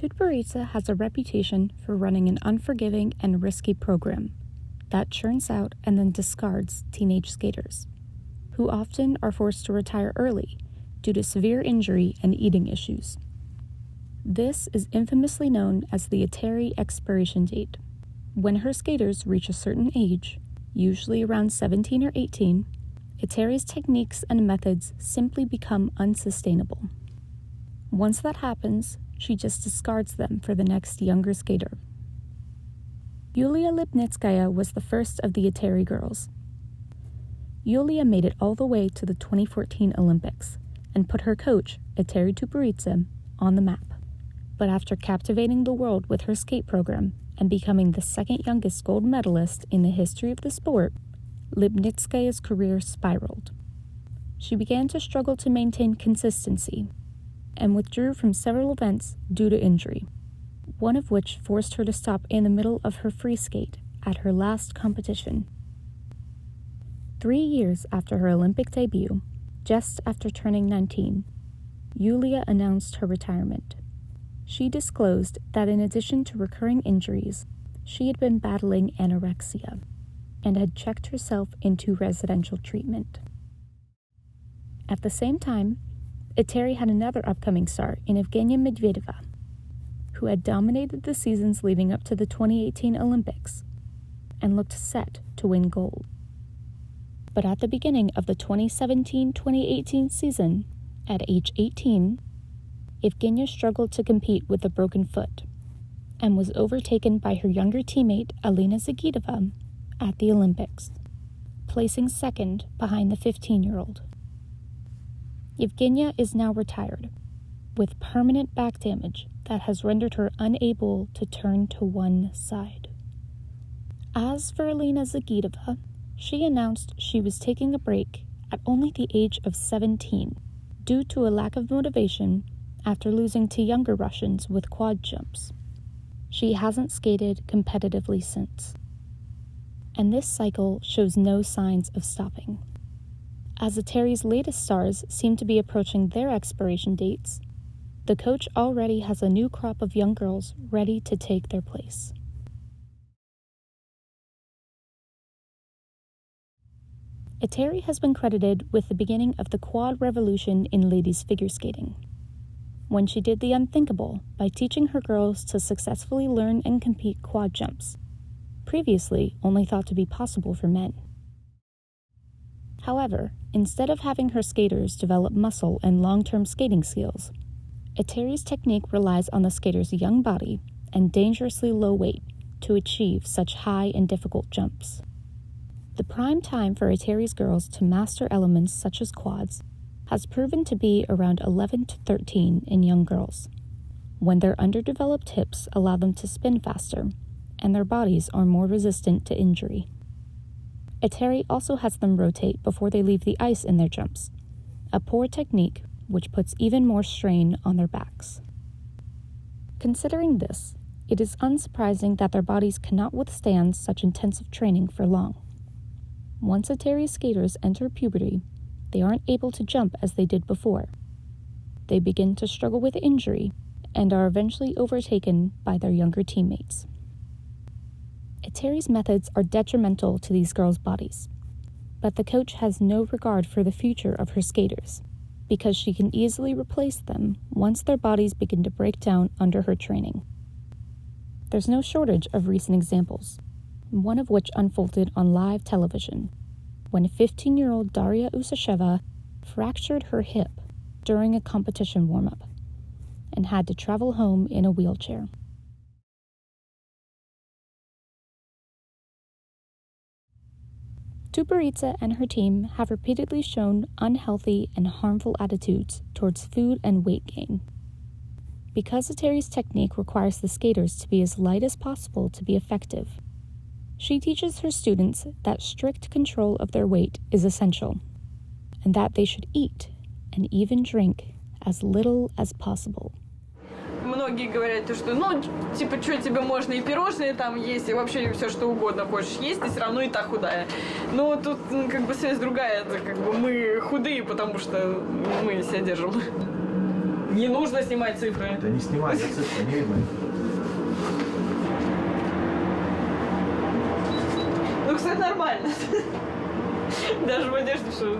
Tutberidze has a reputation for running an unforgiving and risky program that churns out and then discards teenage skaters, who often are forced to retire early due to severe injury and eating issues. This is infamously known as the Eteri expiration date. When her skaters reach a certain age, usually around 17 or 18, Eteri's techniques and methods simply become unsustainable. Once that happens, she just discards them for the next younger skater. Yulia Lipnitskaya was the first of the Eteri girls. Yulia made it all the way to the 2014 Olympics and put her coach, Eteri Tutberidze, on the map. But after captivating the world with her skate program and becoming the second youngest gold medalist in the history of the sport, Lipnitskaya's career spiraled. She began to struggle to maintain consistency and withdrew from several events due to injury, one of which forced her to stop in the middle of her free skate at her last competition. 3 years after her Olympic debut, just after turning 19, Yulia announced her retirement. She disclosed that in addition to recurring injuries, she had been battling anorexia and had checked herself into residential treatment. At the same time, Eteri had another upcoming star in Evgenia Medvedeva, who had dominated the seasons leading up to the 2018 Olympics and looked set to win gold. But at the beginning of the 2017-2018 season, at age 18, Evgenia struggled to compete with a broken foot and was overtaken by her younger teammate Alina Zagitova at the Olympics, placing second behind the 15-year-old. Evgenia is now retired, with permanent back damage that has rendered her unable to turn to one side. As for Alina Zagitova, she announced she was taking a break at only the age of 17 due to a lack of motivation after losing to younger Russians with quad jumps. She hasn't skated competitively since. And this cycle shows no signs of stopping. As Eteri's latest stars seem to be approaching their expiration dates, the coach already has a new crop of young girls ready to take their place. Eteri has been credited with the beginning of the quad revolution in ladies figure skating, when she did the unthinkable by teaching her girls to successfully learn and compete quad jumps, previously only thought to be possible for men. However, instead of having her skaters develop muscle and long-term skating skills, Eteri's technique relies on the skater's young body and dangerously low weight to achieve such high and difficult jumps. The prime time for Eteri's girls to master elements such as quads has proven to be around 11 to 13 in young girls, when their underdeveloped hips allow them to spin faster and their bodies are more resistant to injury. Eteri also has them rotate before they leave the ice in their jumps, a poor technique which puts even more strain on their backs. Considering this, it is unsurprising that their bodies cannot withstand such intensive training for long. Once Eteri's skaters enter puberty, they aren't able to jump as they did before. They begin to struggle with injury and are eventually overtaken by their younger teammates. Eteri's methods are detrimental to these girls' bodies, but the coach has no regard for the future of her skaters, because she can easily replace them once their bodies begin to break down under her training. There's no shortage of recent examples, one of which unfolded on live television, when 15-year-old Daria Usasheva fractured her hip during a competition warm-up and had to travel home in a wheelchair. Tutberidze and her team have repeatedly shown unhealthy and harmful attitudes towards food and weight gain. Because Eteri's technique requires the skaters to be as light as possible to be effective, she teaches her students that strict control of their weight is essential, and that they should eat and even drink as little as possible. Многие говорят, что, что тебе можно и пирожные там есть, и вообще все, что угодно хочешь есть, ты все равно и так худая. Но тут, связь другая, это мы худые, потому что мы себя держим. Не нужно снимать цифры. Да не снимай, я цифры не видно. Ну, кстати, нормально. Даже в одежде, что